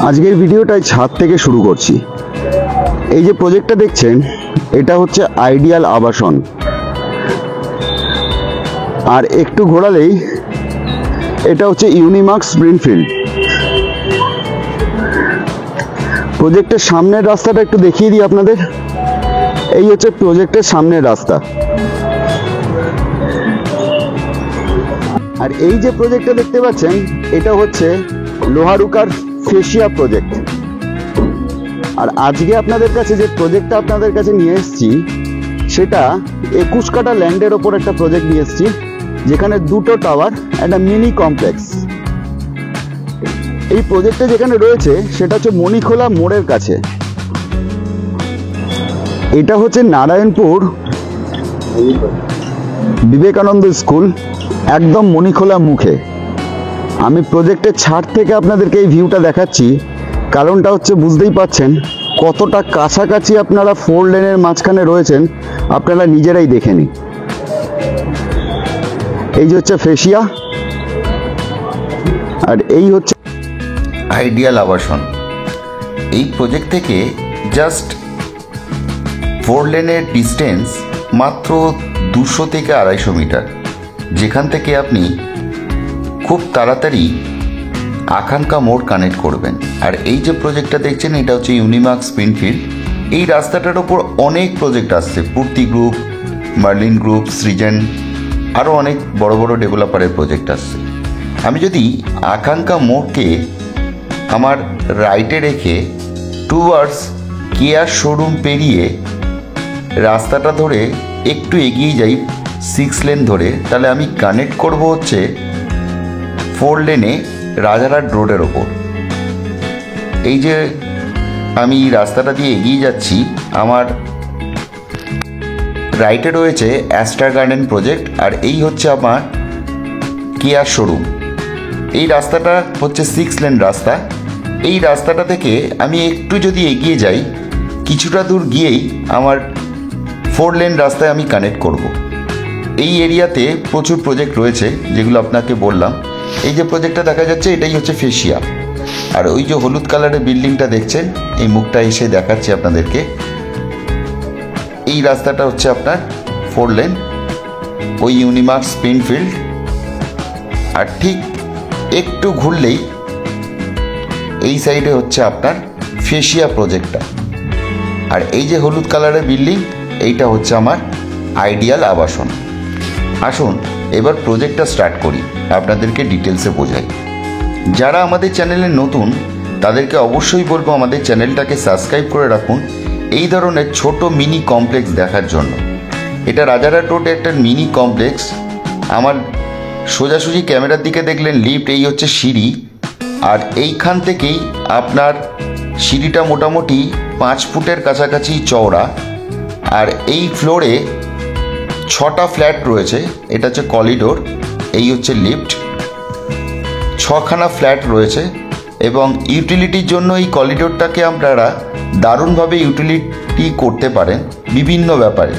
আজকের ভিডিওটাই ছাদ থেকে শুরু করছি। এই যে প্রজেক্টটা দেখছেন এটা হচ্ছে আইডিয়াল আবাসন, আর একটু ঘোরালেই এটা হচ্ছে ইউনিমার্ক স্প্রিংফিল্ড। প্রজেক্টের সামনের রাস্তাটা একটু দেখিয়ে দিই আপনাদের। এই হচ্ছে প্রজেক্টের সামনের রাস্তা। আর এই যে প্রজেক্টটা দেখতে পাচ্ছেন এটা হচ্ছে লোহারুকার ফেসিয়া প্রজেক্ট। আর আজকে আপনাদের কাছে যে প্রজেক্টটা আপনাদের কাছে নিয়ে এসেছি সেটা 21 কাঠা ল্যান্ডের ওপর একটা প্রজেক্ট নিয়ে এসেছি, যেখানে দুটো টাওয়ার, একটা মিনি কমপ্লেক্স। এই প্রজেক্টটা যেখানে রয়েছে সেটা হচ্ছে মণিখোলা মোড়ের কাছে। এটা হচ্ছে নারায়ণপুর বিবেকানন্দ স্কুল, একদম মণিখোলা মুখে। আমি প্রজেক্টের ছাদ থেকে আপনাদেরকে এই ভিউটা দেখাচ্ছি, কারণটা হচ্ছে বুঝতেই পাচ্ছেন কতটা কাছাকাছি আপনারা 4 লেনের মাঝখানে রয়েছেন, আপনারা নিজেরাই দেখে নিন। এই যে হচ্ছে ফেসিয়া, আর এই হচ্ছে আইডিয়াল আবাসন। এই প্রজেক্ট থেকে জাস্ট 4 লেনের ডিস্টেন্স মাত্র 200 থেকে 250 মিটার, যেখান থেকে আপনি খুব তাড়াতাড়ি আকাঙ্ক্ষা মোড় কানেক্ট করবেন। আর এই যে প্রজেক্টটা দেখছেন এটা হচ্ছে ইউনিমার্ক স্প্রিংফিল্ড। এই রাস্তাটার ওপর অনেক প্রজেক্ট আসছে, পূর্তি গ্রুপ, মার্লিন গ্রুপ, সৃজন, আরও অনেক বড় বড় ডেভেলপারের প্রজেক্ট আসছে। আমি যদি আকাঙ্ক্ষা মোড়কে আমার রাইটে রেখে টুয়ার্ডস কেয়া শোরুম পেরিয়ে রাস্তাটা ধরে একটু এগিয়ে যাই 6 লেন ধরে, তাহলে আমি কানেক্ট করব হচ্ছে 4 লেনে রাজারহাট রোডের ওপর। এই যে আমি রাস্তাটা দিয়ে এগিয়ে যাচ্ছি, আমার রাইটে রয়েছে অ্যাস্টার গার্ডেন প্রজেক্ট, আর এই হচ্ছে আমার কেয়া শোরুম। এই রাস্তাটা হচ্ছে 6 লেন রাস্তা। এই রাস্তাটা থেকে আমি একটু যদি এগিয়ে যাই, কিছুটা দূর গিয়েই আমার 4 লেন রাস্তায় আমি কানেক্ট করব। এই এরিয়াতে প্রচুর প্রজেক্ট রয়েছে যেগুলো আপনাকে বললাম। এই যে প্রজেক্টটা দেখা যাচ্ছে এটাই হচ্ছে ফেসিয়া। আর ওই যে হলুদ কালারের বিল্ডিংটা দেখছেন, এই মুখটা এসে দেখাচ্ছি আপনাদেরকে। এই রাস্তাটা হচ্ছে আপনার 4 লেন, ওই ইউনিমার্ক স্প্রিংফিল্ড। আর ঠিক একটু ঘুরলেই এই সাইডে হচ্ছে আপনার ফেসিয়া প্রজেক্টটা। আর এই যে হলুদ কালারের বিল্ডিং, এইটা হচ্ছে আমার আইডিয়াল আবাসন। আসুন এবার প্রজেক্টটা স্টার্ট করি, আপনাদেরকে ডিটেলসে বোঝাই। যারা আমাদের চ্যানেলে নতুন তাদেরকে অবশ্যই বলবো আমাদের চ্যানেলটাকে সাবস্ক্রাইব করে রাখুন এই ধরনের ছোট মিনি কমপ্লেক্স দেখার জন্য। এটা রাজারহাট রোডে একটা মিনি কমপ্লেক্স। আমার সোজাসুজি ক্যামেরার দিকে দেখলেন লিফট, এই হচ্ছে সিঁড়ি। আর এইখান থেকেই আপনার সিঁড়িটা মোটামুটি 5 ফুটের কাছাকাছি চওড়া। আর এই ফ্লোরে 6টা ফ্ল্যাট রয়েছে, এটা হচ্ছে করিডোর। এই হচ্ছে লিফট, 6খানা ফ্ল্যাট রয়েছে। এবং ইউটিলিটির জন্য এই করিডোরটাকে আপনারা দারুণভাবে ইউটিলিটি করতে পারেন বিভিন্ন ব্যাপারে।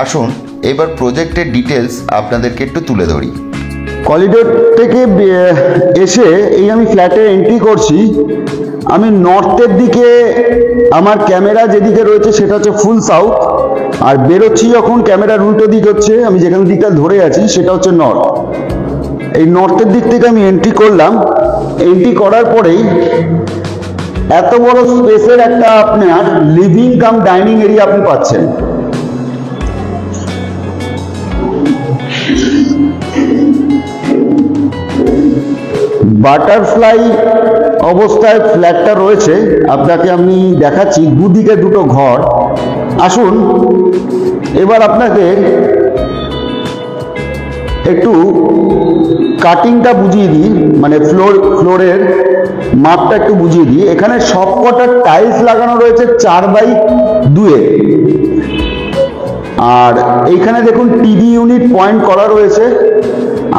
আসুন এবার প্রজেক্টের ডিটেলস আপনাদেরকে একটু তুলে ধরি। করিডোর থেকে এসে এই আমি ফ্ল্যাটে এন্ট্রি করছি। আমি নর্থের দিকে আমার ক্যামেরা যেদিকে রয়েছে সেটা হচ্ছে ফুল সাউথ, আর বেরোচ্ছি যখন ক্যামেরার উল্টো দিক হচ্ছে, আমি যেখানে দিকটা ধরে আছি সেটা হচ্ছে নর্থ। এই নর্থের দিক থেকে আমি এন্ট্রি করলাম। এন্ট্রি করার পরেই এত বড় স্পেসের একটা আপনার লিভিং কাম ডাইনিং এরিয়া আপনি পাচ্ছেন। বাটারফ্লাই অবস্থায় ফ্ল্যাটটা রয়েছে, আপনাকে আমি দেখাচ্ছি। দুদিকে দুটো ঘর। আসুন এবার আপনাকে একটু কাটিংটা বুঝিয়ে দিই, মানে ফ্লোরের মাপটা একটু বুঝিয়ে দিই। এখানে সবকটা টাইলস লাগানো রয়েছে 4x2। আর এইখানে দেখুন টিভি ইউনিট পয়েন্ট করা রয়েছে।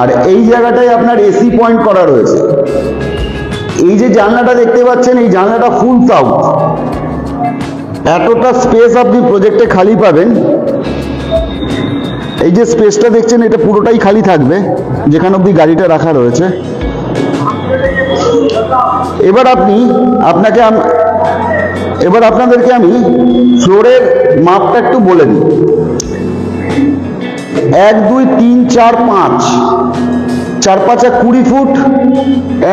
আর এই জায়গাটায় আপনার এসি পয়েন্ট করা রয়েছে। এই যে জানলাটা দেখতে পাচ্ছেন, এই জানলাটা ফুল সাউথ। এতটা স্পেস আপনি প্রজেক্টে খালি পাবেন। এই যে স্পেসটা দেখছেন এটা পুরোটাই খালি থাকবে, যেখানে অবধি গাড়িটা রাখা রয়েছে। এবার আপনাদেরকে আমি ফ্লোরের মাপটা একটু বলে দিই। 1 2 3 4 5, 4 5 20 ফুট,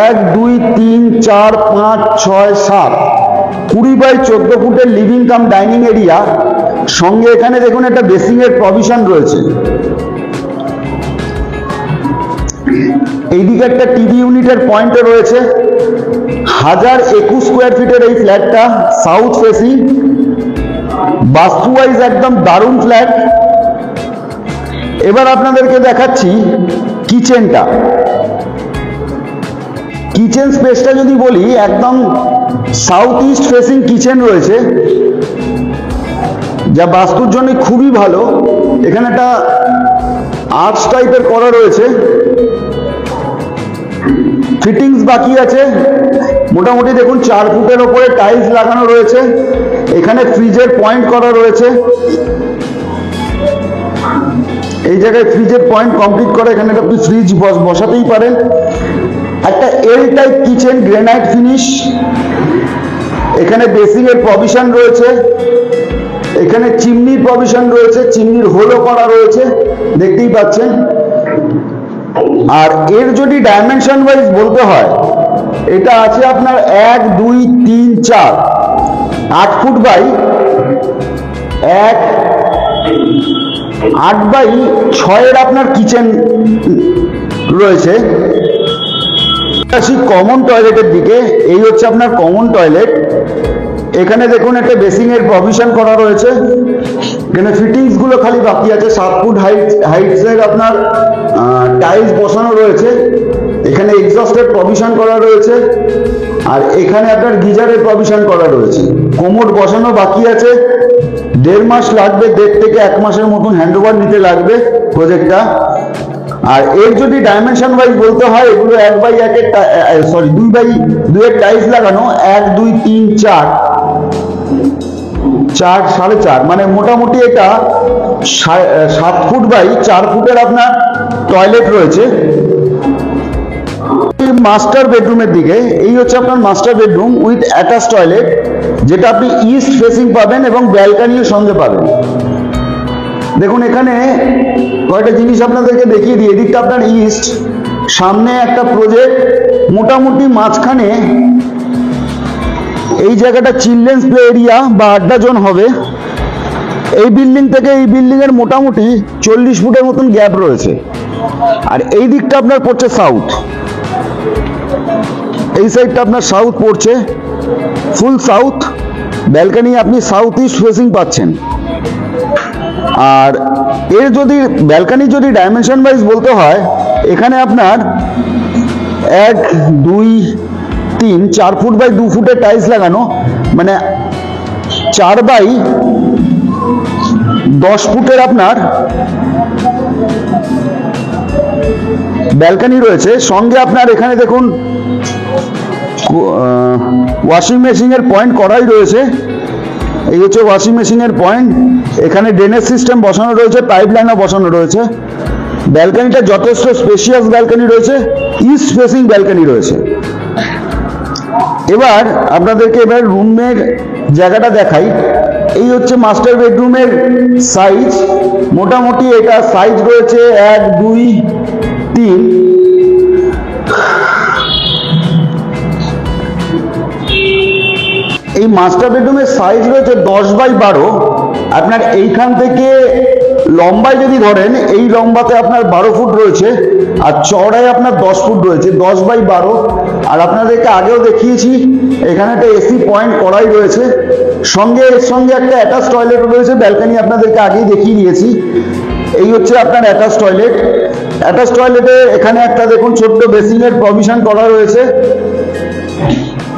1 2 3 4 5 6 7, 20 বাই 14 ফুটের লিভিং কাম ডাইনিং এরিয়া। সঙ্গে এখানে দেখুন একটা বেসিং এর প্রভিশন রয়েছে। এইদিকে একটা টিভি ইউনিটের পয়েন্টও রয়েছে। 1021 স্কোয়ার ফিটের এই ফ্ল্যাটটা সাউথ ফেসিং, বাস্তু ওয়াইজ একদম দারুণ ফ্ল্যাট। এবার আপনাদেরকে দেখাচ্ছি কিচেনটা। কিচেন স্পেসটা যদি বলি, একদম সাউথ ইস্ট ফেসিং কিচেন রয়েছে, যা বাস্তুর জন্য খুবই ভালো। এখানে একটা আর্চ টাইপের করা রয়েছে, ফিটিংস বাকি আছে। মোটামুটি দেখুন 4 ফুটের ওপরে টাইলস লাগানো রয়েছে। এখানে ফ্রিজের পয়েন্ট করা রয়েছে, এই জায়গায় ফ্রিজের পয়েন্ট কমপ্লিট করে এখানে আপনি ফ্রিজ বসাতেই পারেন। একটা L type kitchen, granite finish. এখানে বেসিং এর প্রভিশন রয়েছে, এখানে চিমনির প্রভিশন রয়েছে, চিমনির হোলও করা রয়েছে, দেখতেই পাচ্ছেন। আর এর যদি ডাইমেনশন ওয়াইজ বলতে হয়, এটা আছে আপনার 1 2 3 4, 8 ফুট বাই 8 বাই 6 এর আপনার কিচেন রয়েছে। আসি কমন টয়লেটের দিকে। এই হচ্ছে আপনার কমন টয়লেট। এখানে দেখুন একটা বেসিং এর প্রভিশন করা রয়েছে। এখানে ফিটিংস গুলো খালি বাকি আছে। 7 ফুট হাইটসের আপনার টাইলস বসানো রয়েছে। এখানে এক্সস্টের প্রভিশন করা রয়েছে, আর এখানে আপনার গিজারের প্রভিশন করা রয়েছে। কোমোড বসানো বাকি আছে। 1.5 মাস লাগবে, 1.5 থেকে 1 মাসের মতন হ্যান্ডওভার নিতে লাগবে প্রজেক্টটা। আর এর যদি ডাইমেনশন ওয়াইজ বলতে হয়, এগুলো 1 বাই 1 এর 2 বাই 2 এর টাইলস লাগানো। 1 2 3 4, 4 4.5, মানে মোটামুটি এটা 7 ফুট বাই 4 ফুটের আপনার টয়লেট রয়েছে। মাস্টার বেডরুমের দিকে, এই হচ্ছে আপনার master bedroom with attach toilet, যেটা আপনি ইস্ট ফেসিং পাবেন এবং ব্যালকনিও সঙ্গে পাবেন। দেখুন এখানে কয়েকটা জিনিস আপনাদেরকে দেখিয়ে দিই। এদিকটা আপনার ইস্ট, সামনে একটা প্রজেক্ট, মোটামুটি মাঝখানে এই জায়গাটা চিলড্রেন্স প্লে এরিয়া বা আড্ডা জোন হবে। এই বিল্ডিং থেকে এই বিল্ডিং এর মোটামুটি 40 ফুটের মতন গ্যাপ রয়েছে। আর এই দিকটা আপনার পড়ছে সাউথ, এই সাইডটা আপনার সাউথ পড়ছে, ফুল সাউথ। ব্যালকনি আপনি সাউথ ইস্ট ফেসিং পাচ্ছেন। আর এর যদি ব্যালকনি যদি ডাইমেনশন ওয়াইজ বলতে হয়, এখানে আপনার 1 2 3 4 ফুট বাই 2 ফুটের টাইলস লাগানো, মানে 4 বাই 10 ফুটের আপনার ব্যালকনি রয়েছে। সঙ্গে আপনার এখানে দেখুন ওয়াশিং মেশিনের পয়েন্ট করাই রয়েছে। এই হচ্ছে ওয়াশিং মেশিনের পয়েন্ট। এখানে ড্রেনেজ সিস্টেম বসানো রয়েছে, পাইপ লাইনও বসানো রয়েছে। ব্যালকনিটা যথেষ্ট স্পেশিয়াস ব্যালকনি রয়েছে, ইস্ট ফেসিং ব্যালকনি রয়েছে। এবার আপনাদেরকে রুমের জায়গাটা দেখাই। এই হচ্ছে মাস্টার বেডরুমের সাইজ। মোটামুটি এটা সাইজ রয়েছে 1 2 3, এই মাস্টার বেডরুমের সাইজ রয়েছে 10 বাই 12। আপনার এইখান থেকে লম্বায় যদি ধরেন, এই লম্বাতে আপনার 12 ফুট রয়েছে, আর চওড়ায় আপনার 10 ফুট রয়েছে, 10 বাই 12। আর আপনাদেরকে আগেও দেখিয়েছি, এখানে একটা এসি পয়েন্ট করাই রয়েছে। এর সঙ্গে একটা অ্যাটাচ টয়লেট রয়েছে। ব্যালকনি আপনাদেরকে আগেই দেখিয়ে দিয়েছি। এই হচ্ছে আপনার অ্যাটাচ টয়লেট। অ্যাটাচ টয়লেটে এখানে একটা দেখুন ছোট্ট বেসিং এর প্রভিশন করা রয়েছে।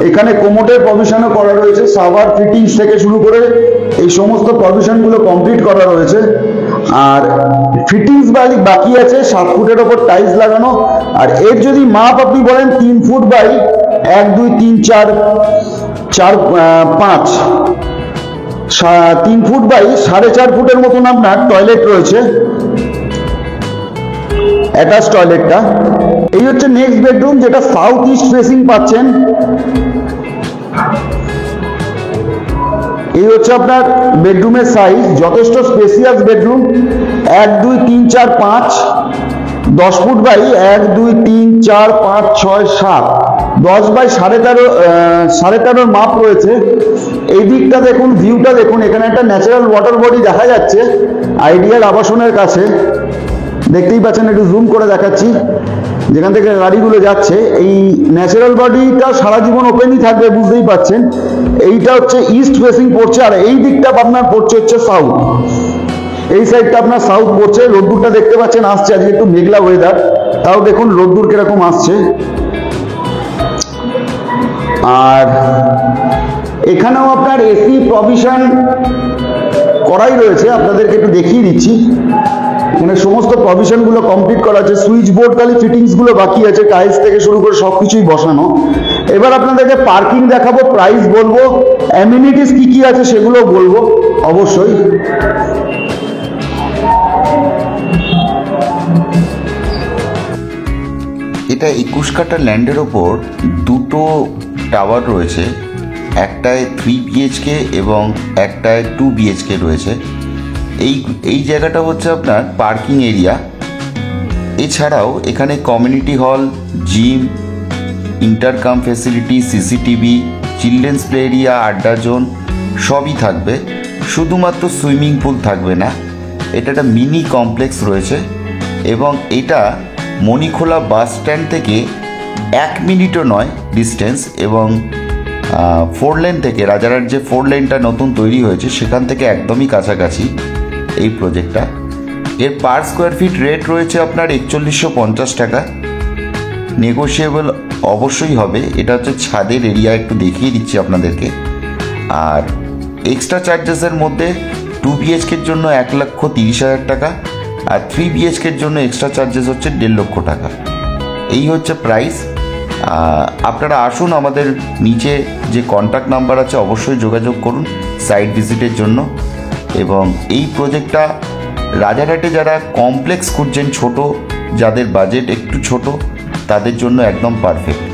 এখানে কোমোডের প্রভিশনও করা রয়েছে। সাভার ফিটিংস থেকে শুরু করে এই সমস্ত প্রভিশনগুলো কমপ্লিট করা রয়েছে। আর ফিটিংস বাকি আছে, 7 ফুটের ওপর টাইলস লাগানো। আর এর যদি মাপ আপনি বলেন 3 ফুট বাই 1 2 3 4 4 5, 3 ফুট বাই 4.5 ফুটের মতন আপনার টয়লেট রয়েছে, অ্যাটাচ টয়লেটটা। এই হচ্ছে নেক্সট বেডরুম, যেটা সাউথ ইস্ট ফেসিং পাচ্ছেন। এই হচ্ছে আপনার বেডরুমের সাইজ, যথেষ্ট spacious bedroom. 1 2 3 4 5 10 foot by 1 2 3 4 5 6 7 10 by 13.5 মাপ রয়েছে। এই দিকটা দেখুন, ভিউটা দেখুন, এখানে একটা ন্যাচারাল ওয়াটার বডি দেখা যাচ্ছে আইডিয়াল আবাসনের কাছে, দেখতেই পাচ্ছেন, একটু জুম করে দেখাচ্ছি যেখান থেকে গাড়িগুলো যাচ্ছে। এই ন্যাচারাল বডিটা সারা জীবন ওপেনই থাকবে, বুঝতেই পাচ্ছেন। এইটা হচ্ছে ইস্ট ফেসিং পড়ছে, আর এই দিকটা আপনার পড়ছে হচ্ছে সাউথ। এই সাইডটা আপনার সাউথ পড়ছে। রোদ্দুরটা দেখতে পাচ্ছেন আসছে, আজকে একটু মেঘলা ওয়েদার, তাও দেখুন রোদ্দুর কিরকম আসছে। আর এখানেও আপনার এসি প্রভিশন করাই রয়েছে, আপনাদেরকে একটু দেখিয়ে দিচ্ছি। এখানে সমস্ত প্রভিশন গুলো কমপ্লিট করা আছে, সুইচ বোর্ড খালি ফিটিংস গুলো বাকি আছে, টাইলস থেকে শুরু করে সবকিছুই বসানো। এবার আপনাদেরকে পার্কিং দেখাবো, প্রাইস বলবো, অ্যামিনিটিস কি কি আছে সেগুলো বলবো অবশ্যই। এটা 21 কাঠা ল্যান্ডের ওপর দুটো টাওয়ার রয়েছে, একটায় 3 বিএইচকে এবং একটায় 2 বিএইচকে রয়েছে। এই জায়গাটা হচ্ছে আপনার পার্কিং এরিয়া। এছাড়াও এখানে community hall, gym, intercom facility, CCTV, children's play area, আড্ডা জোন সবই থাকবে। শুধুমাত্র সুইমিং পুল থাকবে না। এটা একটা মিনি কমপ্লেক্স রয়েছে এবং এটা মণিখোলা বাস স্ট্যান্ড থেকে 1 মিনিটও নয় ডিস্টেন্স, এবং 4 লেন থেকে, রাজারহাট যে 4 লেনটা নতুন তৈরি হয়েছে সেখান থেকে একদমই কাছাকাছি এই প্রজেক্টটা। এর পার স্কোয়ার ফিট রেট রয়েছে আপনার 4150 টাকা, নেগোশিয়েবল অবশ্যই হবে। এটা হচ্ছে ছাদের এরিয়া, একটু দেখিয়ে দিচ্ছি আপনাদেরকে। আর এক্সট্রা চার্জেসের মধ্যে 2 বিএইচকের জন্য 1,30,000 টাকা, আর 3 বিএইচকের জন্য এক্সট্রা চার্জেস হচ্ছে 1.5 লক্ষ টাকা। এই হচ্ছে প্রাইস। আপনারা আসুন, আমাদের নিচে যে কন্ট্যাক্ট নাম্বার আছে অবশ্যই যোগাযোগ করুন সাইট ভিজিটের জন্য। এবং এই প্রজেক্টটা রাজারহাটে যারা কমপ্লেক্স খুঁজছেন, ছোট, যাদের বাজেট একটু ছোট, তাদের জন্য একদম পারফেক্ট।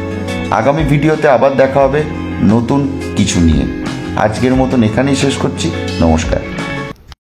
আগামী ভিডিওতে আবার দেখা হবে নতুন কিছু নিয়ে। আজকের মতন এখানেই শেষ করছি। নমস্কার।